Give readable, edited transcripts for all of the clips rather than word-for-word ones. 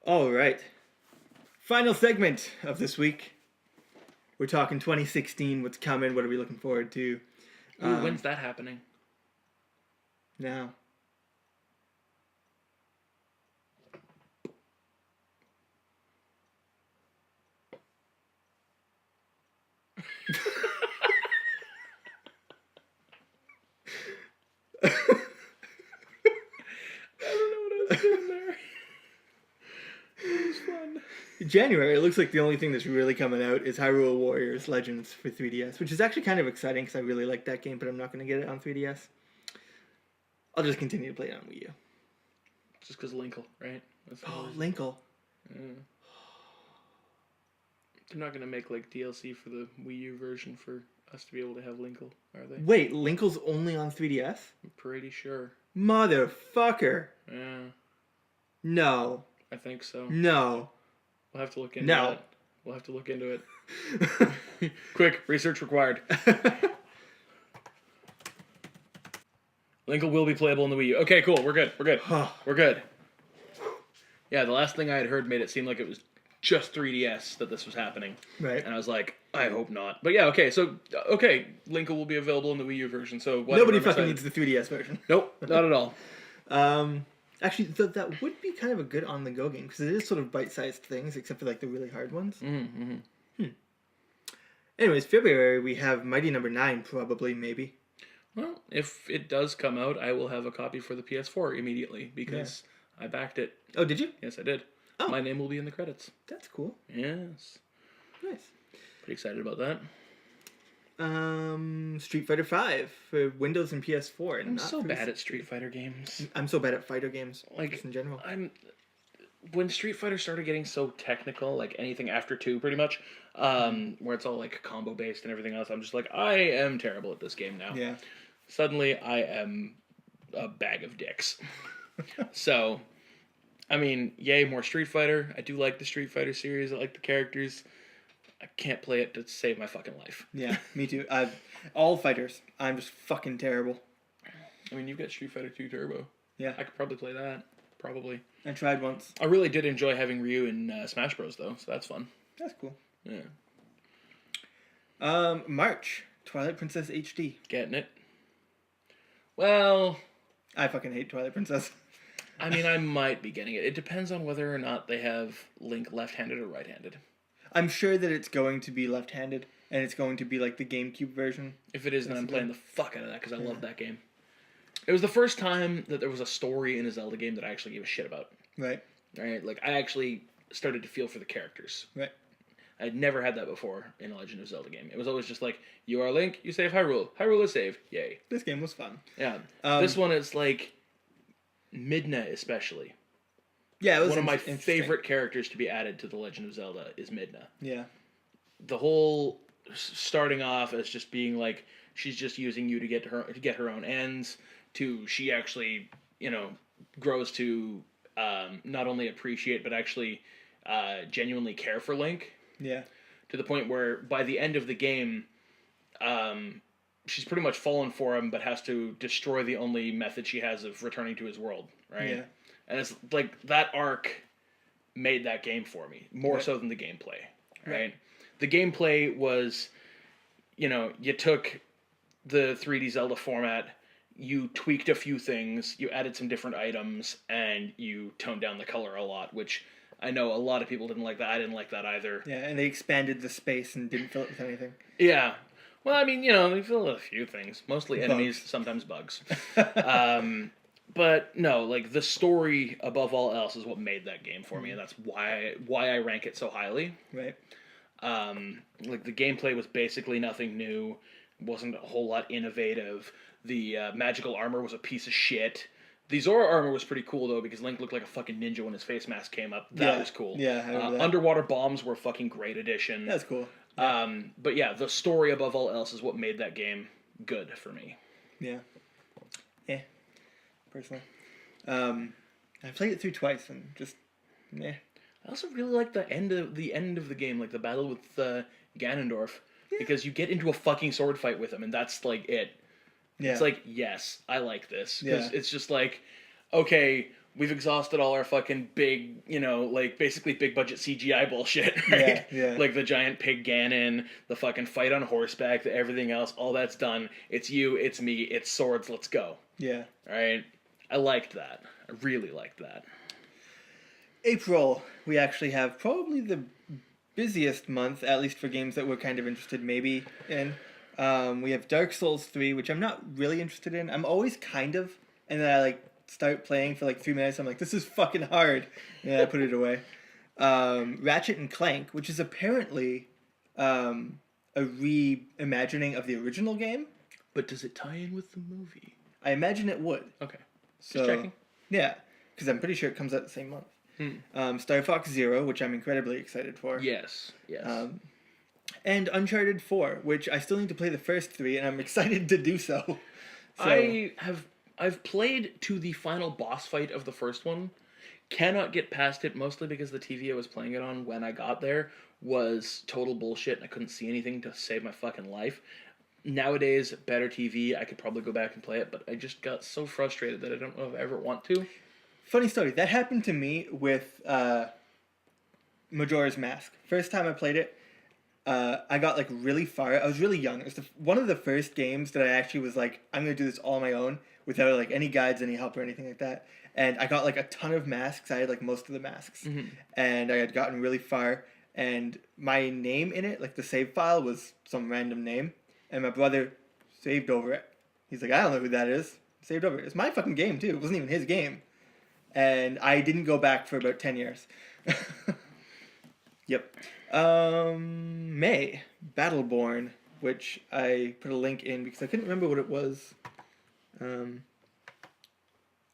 All right. Final segment of this week. We're talking 2016. What's coming? What are we looking forward to? Ooh, when's that happening? Now. I don't know what I was doing there. It was fun. January, it looks like the only thing that's really coming out is Hyrule Warriors Legends for 3DS, which is actually kind of exciting because I really like that game, but I'm not going to get it on 3DS. I'll just continue to play it on Wii U. Just because Linkle, right? Oh, Linkle. Yeah. They're not going to make like DLC for the Wii U version for us to be able to have Linkle, are they? Wait, Linkle's only on 3DS? I'm pretty sure. Motherfucker. Yeah, No. I think so. No. We'll have to look into No. it. We'll have to look into it. Quick, research required. Linkle will be playable in the Wii U. Okay, cool. We're good. We're good. We're good. Yeah, the last thing I had heard made it seem like it was just 3DS that this was happening. Right. And I was like, I hope not. But yeah, okay. So, Linkle will be available in the Wii U version. So whatever, Nobody I'm fucking excited. needs the 3DS version. Nope, not at all. Actually, that would be kind of a good on-the-go game because it is sort of bite-sized things, except for like the really hard ones. Mm-hmm. Anyways, February we have Mighty Number 9, probably, maybe. Well, if it does come out, I will have a copy for the PS4 immediately because I backed it. Oh, did you? Yes, I did. Oh. My name will be in the credits. That's cool. Yes. Nice. Pretty excited about that. Street Fighter 5 for Windows and PS4. I'm so bad at Street Fighter games. I'm so bad at fighter games, Like, just in general. When Street Fighter started getting so technical, like anything after 2 pretty much, where it's all like combo based and everything else, I'm just like, I am terrible at this game now. Yeah. Suddenly I am a bag of dicks. So, I mean, yay, more Street Fighter. I do like the Street Fighter series. I like the characters. I can't play it to save my fucking life. Yeah, me too. All fighters. I'm just fucking terrible. I mean, you've got Street Fighter 2 Turbo. Yeah. I could probably play that. Probably. I tried once. I really did enjoy having Ryu in Smash Bros, though, so that's fun. That's cool. Yeah. March. Twilight Princess HD. Getting it. Well, I fucking hate Twilight Princess. I mean, I might be getting it. It depends on whether or not they have Link left-handed or right-handed. I'm sure that it's going to be left-handed, and it's going to be like the GameCube version. If it is, then I'm playing the fuck out of that, because I love that game. It was the first time that there was a story in a Zelda game that I actually gave a shit about. Right. Right? Like, I actually started to feel for the characters. Right. I'd never had that before in a Legend of Zelda game. It was always just like, you are Link, you save Hyrule. Hyrule is saved. Yay. This game was fun. Yeah. This one is like, Midna especially. Yeah, it was one of my favorite characters to be added to The Legend of Zelda is Midna. Yeah. The whole starting off as just being like, she's just using you to get her own ends, to she actually, grows to not only appreciate but actually genuinely care for Link. Yeah. To the point where by the end of the game, she's pretty much fallen for him, but has to destroy the only method she has of returning to his world, right? Yeah. And it's like that arc made that game for me, more so than the gameplay, right? The gameplay was, you took the 3D Zelda format, you tweaked a few things, you added some different items, and you toned down the color a lot, which I know a lot of people didn't like that. I didn't like that either. Yeah, and they expanded the space and didn't fill it with anything. Yeah. Well, I mean, they fill it with a few things. Mostly enemies, sometimes bugs. But no, like the story above all else is what made that game for me, and that's why I rank it so highly. Right. Like the gameplay was basically nothing new, wasn't a whole lot innovative. The magical armor was a piece of shit. The Zora armor was pretty cool though, because Link looked like a fucking ninja when his face mask came up. That was cool. Yeah, I remember that. Underwater bombs were a fucking great addition. That's cool. But yeah, the story above all else is what made that game good for me. Yeah. Yeah. Personally. I played it through twice and just meh. I also really like the end of the game, like the battle with Ganondorf, because you get into a fucking sword fight with him, and that's like it. Yeah. It's like, yes, I like this. Because Yeah. it's just like, okay, we've exhausted all our fucking big, like basically big budget CGI bullshit, right? Yeah. Like the giant pig Ganon, the fucking fight on horseback, everything else, all that's done. It's you, it's me, it's swords, let's go. Yeah. Right? I liked that. I really liked that. April, we actually have probably the busiest month, at least for games that we're kind of interested maybe in. We have Dark Souls 3, which I'm not really interested in. I'm always kind of, and then I like start playing for like 3 minutes. I'm like, this is fucking hard, and I put it away. Ratchet and Clank, which is apparently a reimagining of the original game. But does it tie in with the movie? I imagine it would. Okay. So, Just checking. Yeah, because I'm pretty sure it comes out the same month. Star Fox Zero, which I'm incredibly excited for. Yes. And Uncharted 4, which I still need to play the first 3, and I'm excited to do so. I've played to the final boss fight of the first one. Cannot get past it, mostly because the TV I was playing it on when I got there was total bullshit and I couldn't see anything to save my fucking life. Nowadays, better TV, I could probably go back and play it, but I just got so frustrated that I don't know if I ever want to. Funny story, that happened to me with Majora's Mask. First time I played it, I got like really far. I was really young. It was one of the first games that I actually was like, I'm going to do this all on my own without like any guides, any help or anything like that. And I got like a ton of masks. I had like most of the masks. Mm-hmm. And I had gotten really far. And my name in it, like the save file, was some random name. And my brother saved over it. He's like, I don't know who that is. Saved over it. It's my fucking game too. It wasn't even his game. And I didn't go back for about 10 years. Yep. May. Battleborn, which I put a link in because I couldn't remember what it was.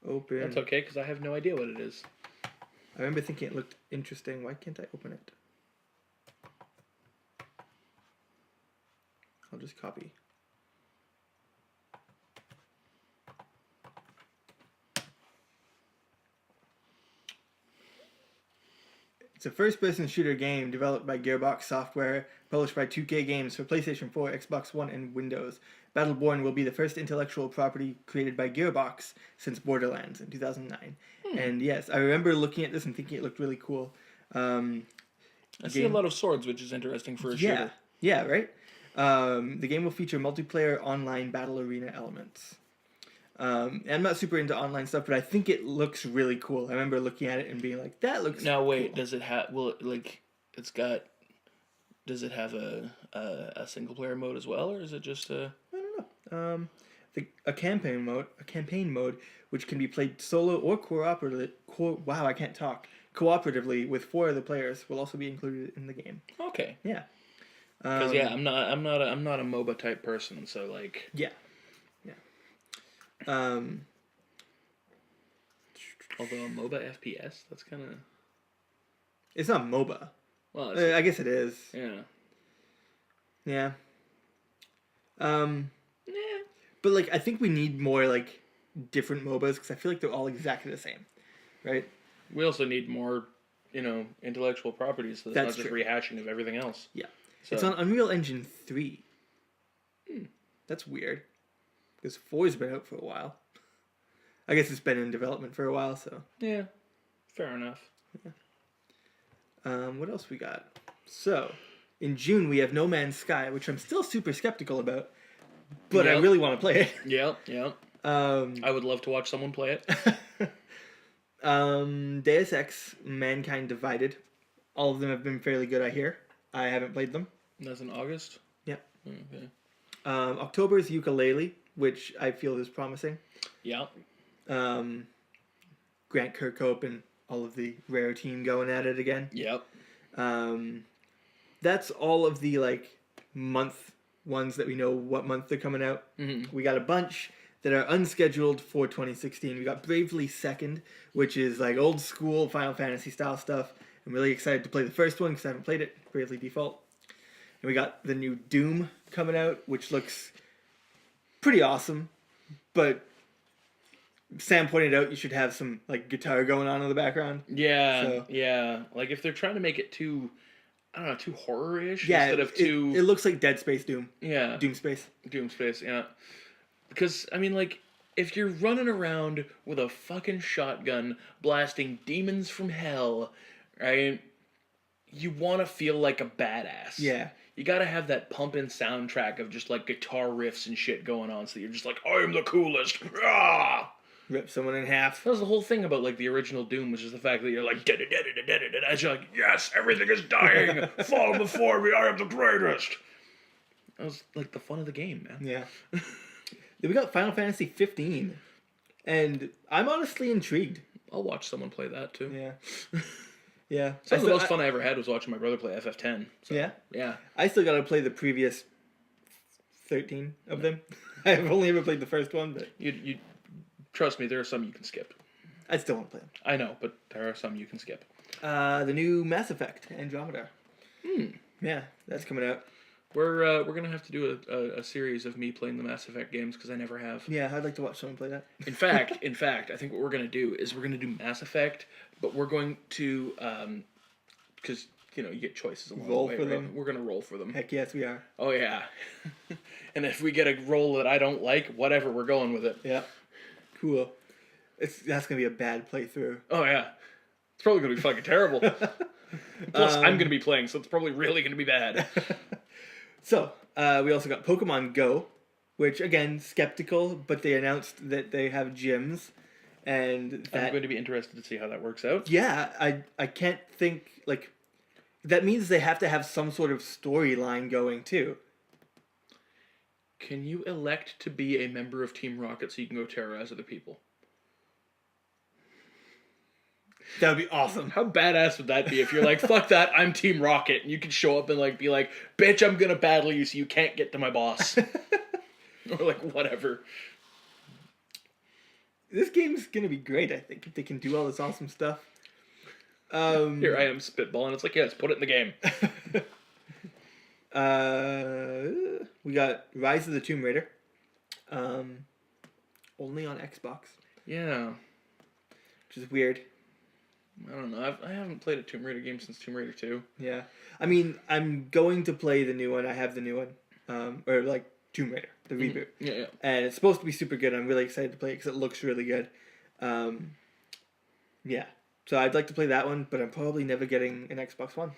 Open. That's okay, because I have no idea what it is. I remember thinking it looked interesting. Why can't I open it? I'll just copy. It's a first-person shooter game developed by Gearbox Software, published by 2K Games for PlayStation 4, Xbox One, and Windows. Battleborn will be the first intellectual property created by Gearbox since Borderlands in 2009. And yes, I remember looking at this and thinking it looked really cool. I see a lot of swords, which is interesting for a shooter. Yeah, right? The game will feature multiplayer online battle arena elements. And I'm not super into online stuff, but I think it looks really cool. I remember looking at it and being like, that looks Now wait, cool. does it have does it have a single player mode as well, or is it just a I don't know. A campaign mode, which can be played solo or cooperatively with 4 other players, will also be included in the game. Okay. Yeah. Because I'm not a MOBA type person, so like Yeah. although a MOBA FPS, that's kind of It's not MOBA. well, I guess it is. yeah. Yeah. Yeah. But like, I think we need more like different MOBAs because I feel like they're all exactly the same, right? We also need more, intellectual properties, so that's not just true. rehashing of everything else. Yeah. So, It's on Unreal Engine 3. That's weird. Because 4's been out for a while. I guess it's been in development for a while, so. yeah, fair enough. What else we got? So, in June we have No Man's Sky, which I'm still super skeptical about, but I Yep. really want to play it. Yep. I would love to watch someone play it. Deus Ex, Mankind Divided. All of them have been fairly good, I hear. I haven't played them. That's in August? Yep. Okay. October is Yooka-Laylee, which I feel is promising. Yeah. Grant Kirkhope and all of the Rare team going at it again. Yep. That's all of the like month ones that we know what month they're coming out. Mm-hmm. We got a bunch that are unscheduled for 2016. We got Bravely Second, which is like old school Final Fantasy style stuff. I'm really excited to play the first one because I haven't played it, Bravely Default. And we got the new Doom coming out, which looks pretty awesome. But Sam pointed out you should have some like guitar going on in the background. Yeah. So- Yeah. Like if they're trying to make it too, I don't know, too horror-ish Yeah, instead of too. it looks like Dead Space Doom. Yeah. Doom Space. Doom Space. Yeah. Because I mean, like, if you're running around with a fucking shotgun blasting demons from hell, right? You want to feel like a badass. Yeah. You gotta have that pumping soundtrack of just like guitar riffs and shit going on, so that you're just like, I am the coolest. Ah! Rip someone in half. That was the whole thing about like the original Doom, was just the fact that you're like, as you're like, yes, everything is dying. Fall before me, I am the greatest. That was like the fun of the game, man. Yeah. Then we got Final Fantasy 15, and I'm honestly intrigued. I'll watch someone play that too. Yeah. Yeah. Some of the most fun I ever had was watching my brother play FF10. So, yeah? Yeah. I still gotta play the previous 13 of them. I've only ever played the first one, but You trust me, there are some you can skip. I still want to play them. I know, but there are some you can skip. The new Mass Effect, Andromeda. Yeah, that's coming out. We're gonna have to do a series of me playing the Mass Effect games because I never have. Yeah, I'd like to watch someone play that. In fact, I think what we're gonna do is we're gonna do Mass Effect, but we're going to because you get choices along Roll the way. for Right? them. We're gonna roll for them. Heck yes, we are. Oh yeah. And if we get a roll that I don't like, whatever, we're going with it. Yeah. Cool. That's gonna be a bad playthrough. Oh yeah. It's probably gonna be fucking terrible. Plus, I'm gonna be playing, so it's probably really gonna be bad. So, we also got Pokemon Go, which, again, skeptical, but they announced that they have gyms, and that... I'm going to be interested to see how that works out. Yeah, I can't think, like... That means they have to have some sort of storyline going, too. Can you elect to be a member of Team Rocket so you can go terrorize other people? That would be awesome. How badass would that be if you're like, fuck that, I'm Team Rocket, and you could show up and like be like, bitch, I'm gonna battle you so you can't get to my boss. Or like, whatever. This game's gonna be great, I think, if they can do all this awesome stuff. Here I am spitballing. It's like, yes, put it in the game. We got Rise of the Tomb Raider. Only on Xbox. Yeah. Which is weird. I don't know. I haven't played a Tomb Raider game since Tomb Raider 2. Yeah. I mean, I'm going to play the new one. I have the new one. Or, like, Tomb Raider, the reboot. Yeah. And it's supposed to be super good. I'm really excited to play it because it looks really good. Yeah. So I'd like to play that one, but I'm probably never getting an Xbox One.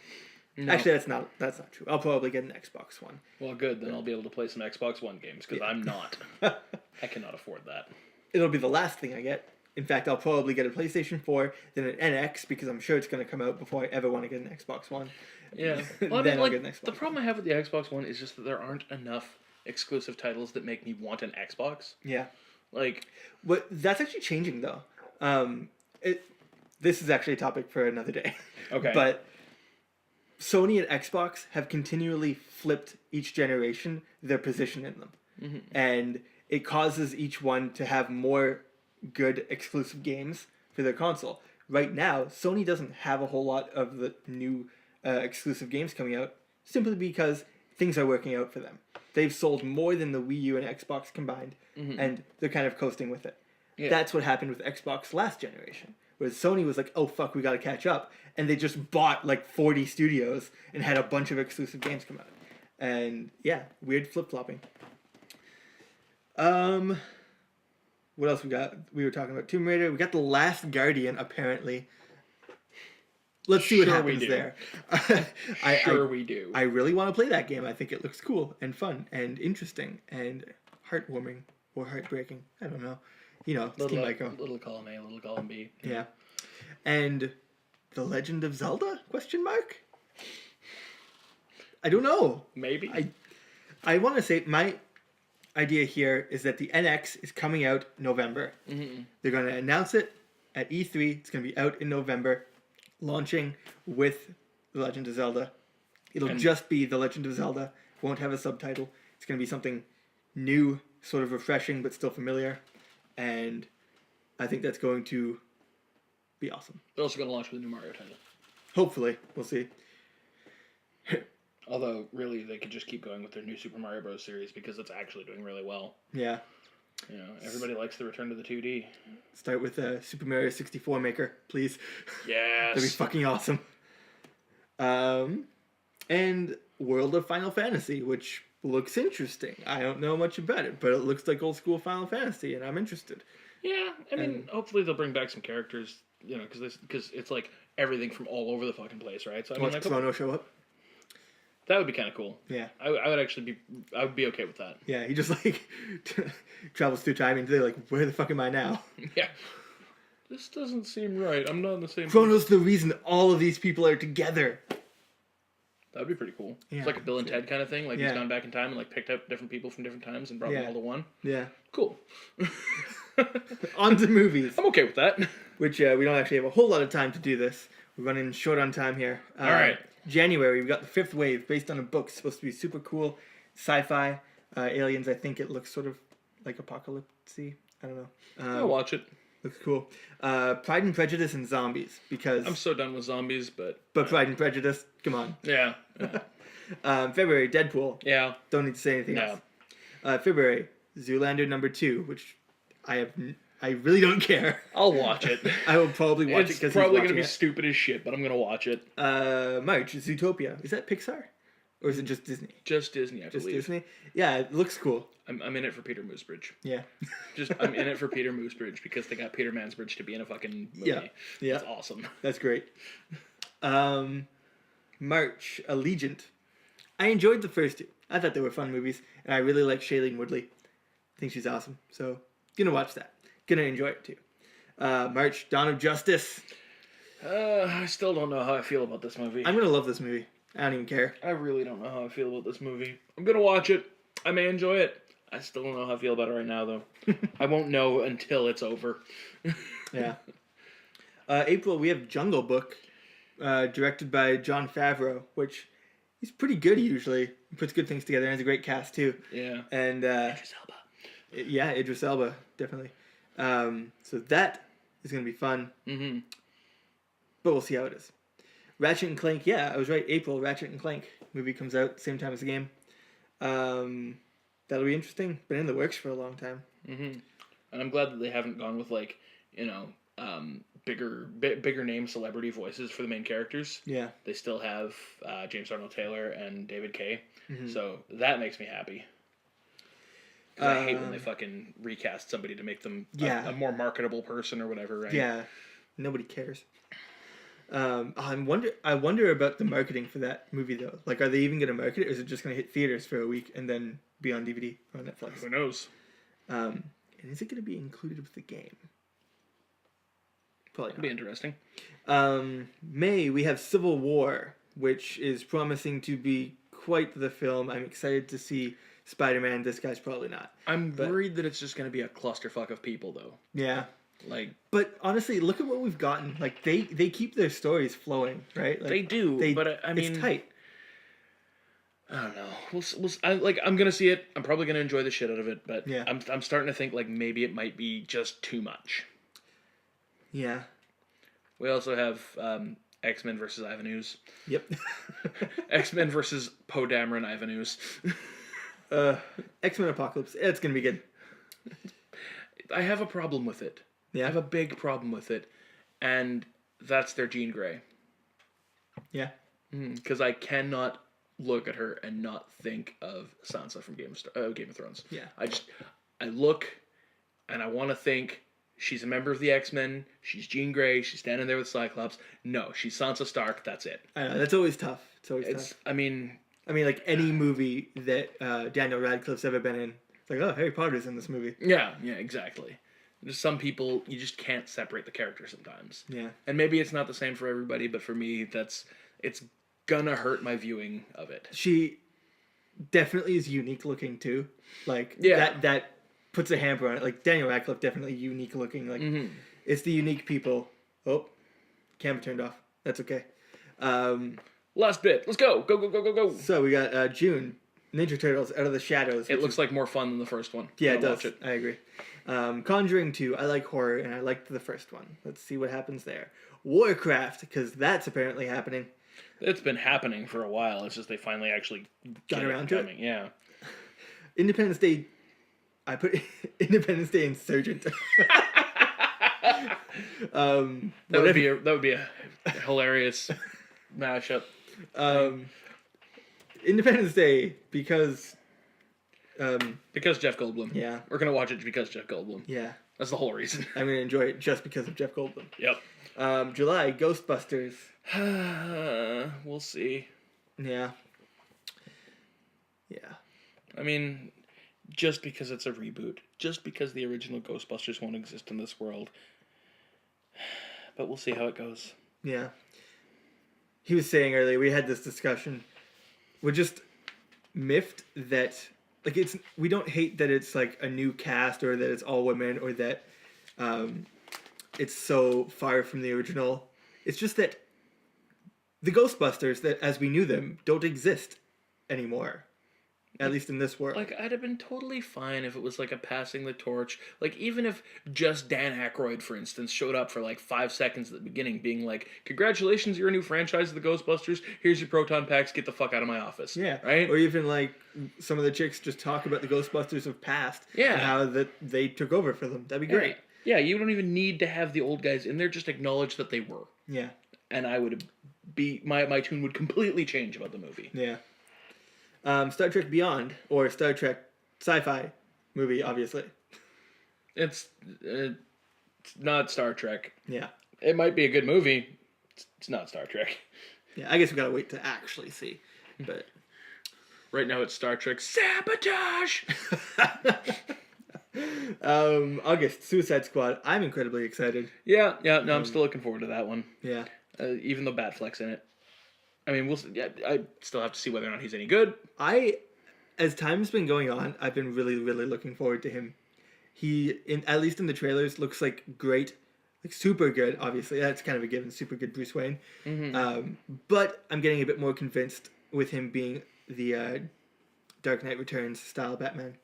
No. Actually, that's not true. I'll probably get an Xbox One. Well, good. Then I'll be able to play some Xbox One games, because I'm not. I cannot afford that. It'll be the last thing I get. In fact, I'll probably get a PlayStation 4, then an NX, because I'm sure it's going to come out before I ever want to get an Xbox One. Yeah. Well, Then I'll get an Xbox the problem I have with the Xbox One is just that there aren't enough exclusive titles that make me want an Xbox. Yeah. Like, But that's actually changing, though. This is actually a topic for another day. Okay. But Sony and Xbox have continually flipped each generation their position in them. Mm-hmm. And it causes each one to have more good exclusive games for their console. Right now, Sony doesn't have a whole lot of the new exclusive games coming out simply because things are working out for them. They've sold more than the Wii U and Xbox combined, and they're kind of coasting with it. Yeah. That's what happened with Xbox last generation, where Sony was like, oh fuck, we gotta catch up, and they just bought like 40 studios and had a bunch of exclusive games come out. And yeah, weird flip-flopping. What else we got? We were talking about Tomb Raider. We got The Last Guardian, apparently. Let's see what happens there. We do. I really want to play that game. I think it looks cool and fun and interesting and heartwarming or heartbreaking. I don't know. Team Ico. Little column A, little column B. Yeah. And The Legend of Zelda? ? I don't know. Maybe. I want to say my idea here is that the NX is coming out November. Mm-hmm. They're going to announce it at E3. It's going to be out in November, launching with The Legend of Zelda. It'll just be The Legend of Zelda. Won't have a subtitle. It's going to be something new, sort of refreshing, but still familiar. And I think that's going to be awesome. They're also going to launch with a new Mario title. Hopefully. We'll see. Although, really, they could just keep going with their new Super Mario Bros. Series because it's actually doing really well. Yeah. Everybody likes the return to the 2D. Start with Super Mario 64 Maker, please. Yes. That'd be fucking awesome. And World of Final Fantasy, which looks interesting. I don't know much about it, but it looks like old school Final Fantasy, and I'm interested. Yeah, I mean, hopefully they'll bring back some characters, you know, because it's like everything from all over the fucking place, right? So I mean, Watch like, Chrono show up. that would be kind of cool. Yeah. I would be okay with that. Yeah, he just like travels through time and they're like, where the fuck am I now? Yeah. This doesn't seem right. I'm not in the same. Chrono's the reason all of these people are together. That would be pretty cool. Yeah, It's like a Bill and Ted kind of thing. Like Yeah. he's gone back in time and like picked up different people from different times and brought them Yeah. all to one. Yeah. Cool. On to movies, I'm okay with that. which we don't actually have a whole lot of time to do this. We're running short on time here. All right. January, we got The Fifth Wave, based on a book. It's supposed to be super cool, sci-fi. Aliens, I think it looks sort of like apocalypse-y. I don't know. I'll watch it. Looks cool. Pride and Prejudice and Zombies, because... I'm so done with zombies, but Pride and Prejudice, come on. yeah, February, Deadpool. yeah. Don't need to say anything No. else. February, Zoolander #2, which I really don't care. I'll watch it. I will probably watch it It's because probably gonna be stupid as shit, but I'm gonna watch it. March, Zootopia. Is that Pixar? Or is it just Disney? Just Disney, I Just believe. Disney? Yeah, it looks cool. I'm in it for Peter Moosebridge. Yeah. I'm in it for Peter Moosebridge because they got Peter Mansbridge to be in a fucking movie. Yeah. Yeah. That's awesome. That's great. March, Allegiant. I enjoyed the first two. I thought they were fun movies, and I really like Shailene Woodley. I think she's awesome. So, gonna watch that. Gonna enjoy it too. March, Dawn of Justice. I still don't know how I feel about this movie. I'm gonna love this movie. I don't even care. I really don't know how I feel about this movie. I'm gonna watch it. I may enjoy it. I still don't know how I feel about it right now, though. I won't know until it's over. Yeah. April, we have Jungle Book, directed by Jon Favreau, which he's pretty good usually. He puts good things together and has a great cast too. Yeah. And Idris Elba. yeah, Idris Elba, definitely. So that is going to be fun, Mm-hmm. but we'll see how it is. Ratchet and Clank, yeah, I was right. April, Ratchet and Clank movie comes out same time as the game. That'll be interesting. Been in the works for a long time. Mm-hmm. And I'm glad that they haven't gone with like, you know, bigger name celebrity voices for the main characters. Yeah. They still have James Arnold Taylor and David Kaye. Mhm. So that makes me happy. 'Cause I hate when they fucking recast somebody to make them Yeah. a more marketable person or whatever, right? Yeah, nobody cares. I wonder about the marketing for that movie though. Like, are they even going to market it, or is it just going to hit theaters for a week and then be on DVD or on Netflix? Who knows? And is it going to be included with the game? Probably That'd be not. interesting. May, we have Civil War, which is promising to be quite the film. I'm excited to see Spider-Man. This guy's probably not. I'm worried that it's just going to be a clusterfuck of people, though. Yeah. Like, But honestly, look at what we've gotten. Like, they keep their stories flowing, right? Like, they do, but I mean, it's tight. I don't know. I'm gonna see it. I'm probably gonna enjoy the shit out of it, but Yeah. I'm starting to think like maybe it might be just too much. Yeah. We also have X-Men versus Ivan Ooze. Yep. X-Men versus Poe Dameron Ivan Ooze. X-Men Apocalypse. It's gonna be good. I have a problem with it. I Yeah. have a big problem with it, and that's their Jean Grey. Yeah. Because I cannot look at her and not think of Sansa from Game of Thrones. Yeah. I look, and I want to think she's a member of the X-Men. She's Jean Grey. She's standing there with Cyclops. No, she's Sansa Stark. That's it. I know, that's always tough. It's always It's. tough. I mean, Like any movie that Daniel Radcliffe's ever been in, it's like, oh, Harry Potter's in this movie. yeah, exactly. There's some people you just can't separate the characters sometimes. Yeah. And maybe it's not the same for everybody, but for me, it's gonna hurt my viewing of it. She definitely is unique looking too. Like, Yeah. that puts a hamper on it. Like, Daniel Radcliffe definitely unique looking. Like, it's the unique people. Oh, camera turned off. That's okay. Last bit. Let's go. Go. So we got June, Ninja Turtles Out of the Shadows. It looks like more fun than the first one. Yeah, I'll it does. watch it. I agree. Conjuring 2, I like horror, and I liked the first one. Let's see what happens there. Warcraft, because that's apparently happening. It's been happening for a while. It's just they finally actually Got around to it? Yeah. Independence Day, I put Independence Day Insurgent. That would be a hilarious mashup. Independence Day, because Because Jeff Goldblum. Yeah. We're gonna watch it because Jeff Goldblum. Yeah. That's the whole reason. I'm gonna enjoy it just because of Jeff Goldblum. Yep. July, Ghostbusters. We'll see. Yeah. Yeah. I mean, just because it's a reboot, just because the original Ghostbusters won't exist in this world. But we'll see how it goes. Yeah. He was saying earlier, we had this discussion. We're just miffed that, like, we don't hate that it's like a new cast or that it's all women or that it's so far from the original. It's just that the Ghostbusters, that as we knew them, don't exist anymore. At least in this world. Like, I'd have been totally fine if it was like a passing the torch. Like, even if just Dan Aykroyd, for instance, showed up for like 5 seconds at the beginning, being like, "Congratulations, you're a new franchise of the Ghostbusters. Here's your proton packs. Get the fuck out of my office." Yeah. Right? Or even like some of the chicks just talk about the Ghostbusters of past. Yeah. And how that they took over for them. That'd be great. Yeah, you don't even need to have the old guys in there. Just acknowledge that they were. Yeah. And I would be, my tune would completely change about the movie. Yeah. Star Trek Beyond, or Star Trek sci-fi movie, obviously. It's not Star Trek. Yeah. It might be a good movie. It's not Star Trek. Yeah, I guess we gotta wait to actually see. But right now it's Star Trek Sabotage! August, Suicide Squad. I'm incredibly excited. Yeah, no, I'm still looking forward to that one. Yeah. Even though Batfleck's in it. I mean, we'll see. Yeah, I still have to see whether or not he's any good. As time's been going on, I've been really, really looking forward to him. He, at least in the trailers, looks like great, like super good. Obviously, that's kind of a given. Super good Bruce Wayne. Mm-hmm. But I'm getting a bit more convinced with him being the Dark Knight Returns style Batman.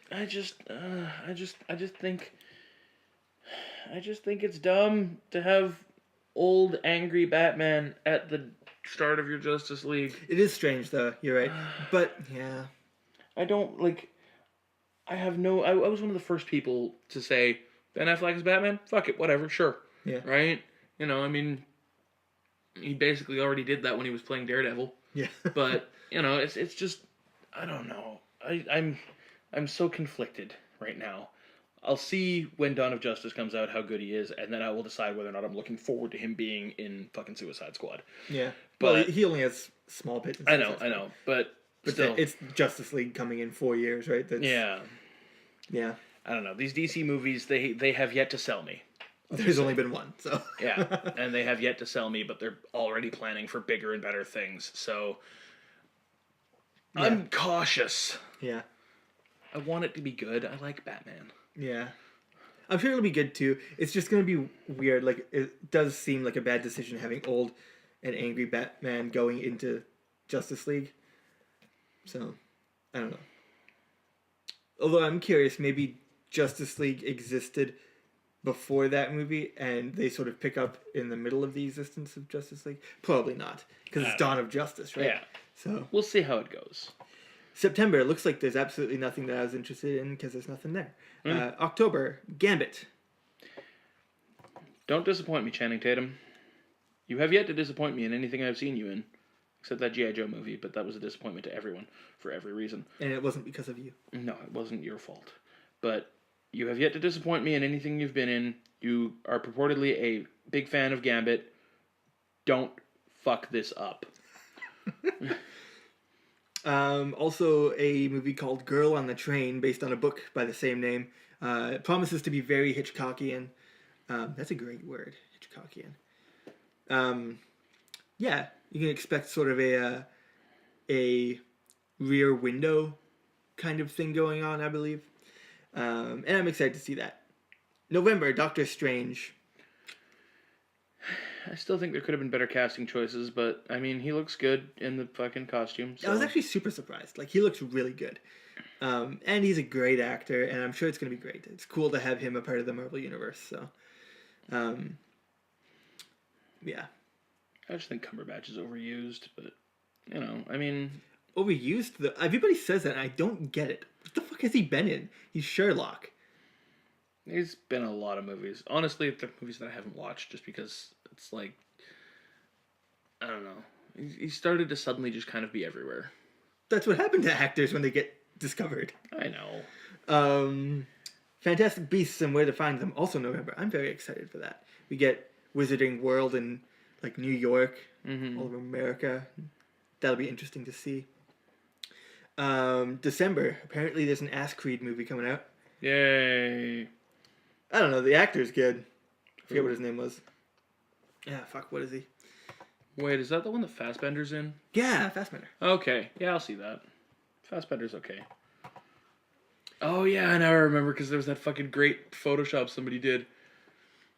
I just think it's dumb to have old angry Batman at the start of your Justice League. It is strange though, you're right. But yeah. I don't like I was one of the first people to say Ben Affleck is Batman? Fuck it, whatever, sure. Yeah. Right? You know, I mean he basically already did that when he was playing Daredevil. Yeah. But, you know, it's just I don't know. I'm so conflicted right now. I'll see when Dawn of Justice comes out how good he is, and then I will decide whether or not I'm looking forward to him being in fucking Suicide Squad. Yeah. But well, he only has small bits. I know, but still. It's Justice League coming in 4 years, right? Yeah. Yeah. I don't know. These DC movies, they have yet to sell me. There's only been one, so. Yeah, and they have yet to sell me, but they're already planning for bigger and better things, so yeah. I'm cautious. Yeah. I want it to be good. I like Batman. Yeah. I'm sure it'll be good too. It's just going to be weird. Like, it does seem like a bad decision having old and angry Batman going into Justice League. So, I don't know. Although I'm curious, maybe Justice League existed before that movie and they sort of pick up in the middle of the existence of Justice League. Probably not, because it's Dawn of Justice, right? Yeah. So we'll see how it goes. September, it looks like there's absolutely nothing that I was interested in because there's nothing there. October, Gambit. Don't disappoint me, Channing Tatum. You have yet to disappoint me in anything I've seen you in, except that G.I. Joe movie, but that was a disappointment to everyone, for every reason. And it wasn't because of you. No, it wasn't your fault. But you have yet to disappoint me in anything you've been in. You are purportedly a big fan of Gambit. Don't fuck this up. Also, a movie called Girl on the Train, based on a book by the same name. It promises to be very Hitchcockian. That's a great word, Hitchcockian. Yeah, you can expect sort of a Rear Window kind of thing going on, I believe. And I'm excited to see that. November, Doctor Strange. I still think there could have been better casting choices, but, I mean, he looks good in the fucking costume. So. I was actually super surprised. Like, he looks really good. And he's a great actor, and I'm sure it's going to be great. It's cool to have him a part of the Marvel Universe, so. Yeah. I just think Cumberbatch is overused, but, you know, I mean... Overused? Everybody says that, and I don't get it. What the fuck has he been in? He's Sherlock. He's been in a lot of movies. Honestly, they're movies that I haven't watched just because it's like... I don't know. He started to suddenly just kind of be everywhere. That's what happened to actors when they get discovered. I know. Fantastic Beasts and Where to Find Them, also November. I'm very excited for that. We get Wizarding World in like New York, all over America. That'll be interesting to see. December, apparently there's an Ass Creed movie coming out. Yay. I don't know, the actor's good. I forget what his name was. Yeah, fuck, what is he? Wait, is that the one that Fassbender's in? Yeah, Fassbender. Okay, yeah, I'll see that. Fassbender's okay. Oh yeah, now I remember because there was that fucking great Photoshop somebody did.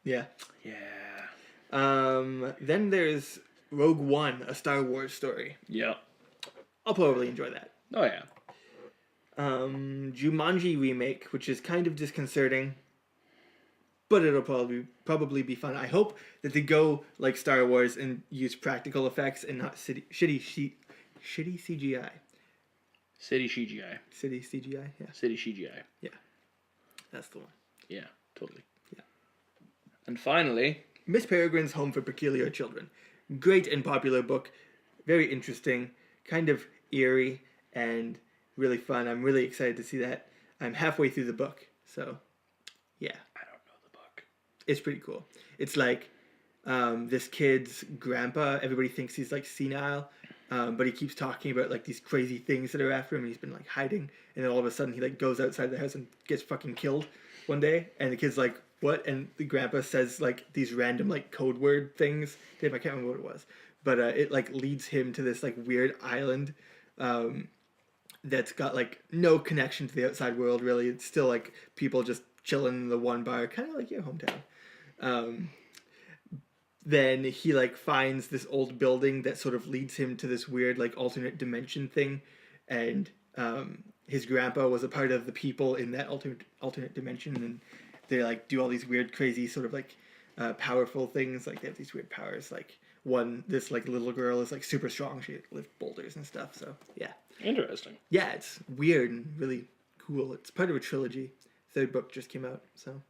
Yeah. Yeah. Then there's Rogue One, a Star Wars story. Yeah. I'll probably enjoy that. Oh yeah. Jumanji remake, which is kind of disconcerting, but it'll probably be fun. I hope that they go like Star Wars and use practical effects and not shitty CGI. City CGI. City CGI, yeah. City CGI. Yeah. That's the one. Yeah, totally. Yeah. And finally, Miss Peregrine's Home for Peculiar Children. Great and popular book. Very interesting. Kind of eerie and really fun. I'm really excited to see that. I'm halfway through the book. So, yeah. I don't know the book. It's pretty cool. It's like this kid's grandpa. Everybody thinks he's like senile. But he keeps talking about like these crazy things that are after him. And he's been like hiding. And then all of a sudden he like goes outside the house and gets fucking killed one day. And the kid's like, what? And the grandpa says like these random like code word things to him. I can't remember what it was. But it like leads him to this like weird island that's got like no connection to the outside world really. It's still like people just chilling in the one bar, kind of like your hometown. Then he like finds this old building that sort of leads him to this weird like alternate dimension thing, and his grandpa was a part of the people in that alternate dimension, and they like do all these weird crazy sort of like powerful things. Like they have these weird powers. Like this like little girl is like super strong. She lifts boulders and stuff. So yeah. Interesting. Yeah, it's weird and really cool. It's part of a trilogy. Third book just came out, so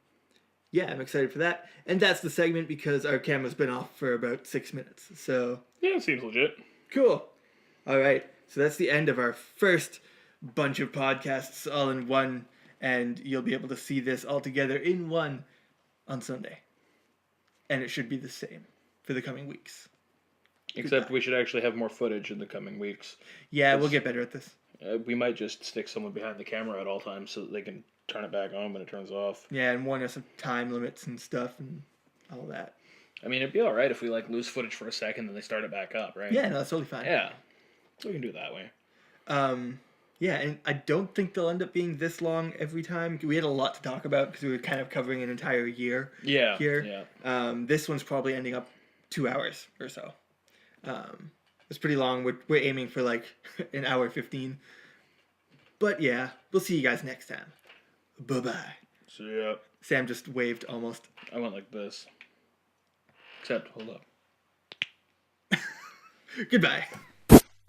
yeah, I'm excited for that. And that's the segment because our camera's been off for about 6 minutes. So Yeah, it seems legit. cool. All right, so that's the end of our first bunch of podcasts all in one, and you'll be able to see this all together in one on Sunday. And it should be the same for the coming weeks. Except we should actually have more footage in the coming weeks. Yeah, we'll get better at this. We might just stick someone behind the camera at all times so that they can turn it back on when it turns off. Yeah, and warn us of time limits and stuff and all that. I mean, it'd be all right if we like lose footage for a second and they start it back up, right? Yeah, no, that's totally fine. Yeah. So we can do it that way. Yeah, and I don't think they'll end up being this long every time. We had a lot to talk about because we were kind of covering an entire year Yeah. here. Yeah. This one's probably ending up 2 hours or so. It's pretty long. We're aiming for like an hour 15. But yeah, we'll see you guys next time. Bye-bye. See ya. Sam just waved almost. I went like this. Except, hold up. Goodbye.